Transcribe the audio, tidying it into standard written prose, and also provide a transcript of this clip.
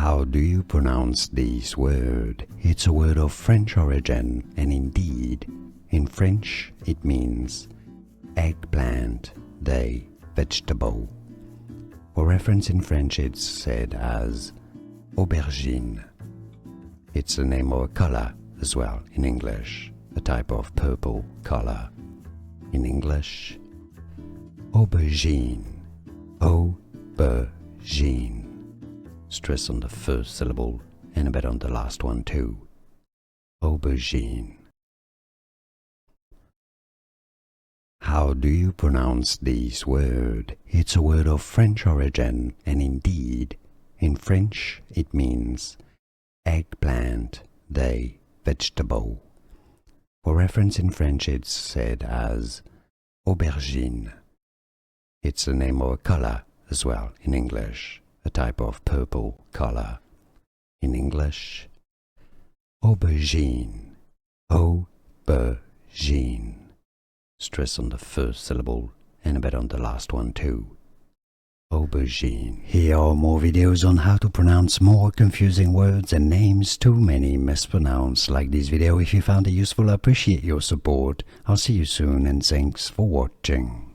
How do you pronounce this word? It's a word of French origin, and indeed, in French it means eggplant, the vegetable. For reference in French it's said as aubergine. It's the name of a color as well in English, a type of purple color. In English, aubergine, aubergine. Stress on the first syllable and a bit on the last one too. Aubergine. How do you pronounce this word? It's a word of French origin, and indeed, in French it means eggplant, the vegetable. For reference in French it's said as aubergine. It's the name of a color as well in English, a type of purple color. In English, aubergine, aubergine. Stress on the first syllable and a bit on the last one too. Aubergine. Here are more videos on how to pronounce more confusing words and names too many mispronounced. Like this video if you found it useful. I appreciate your support. I'll see you soon and thanks for watching.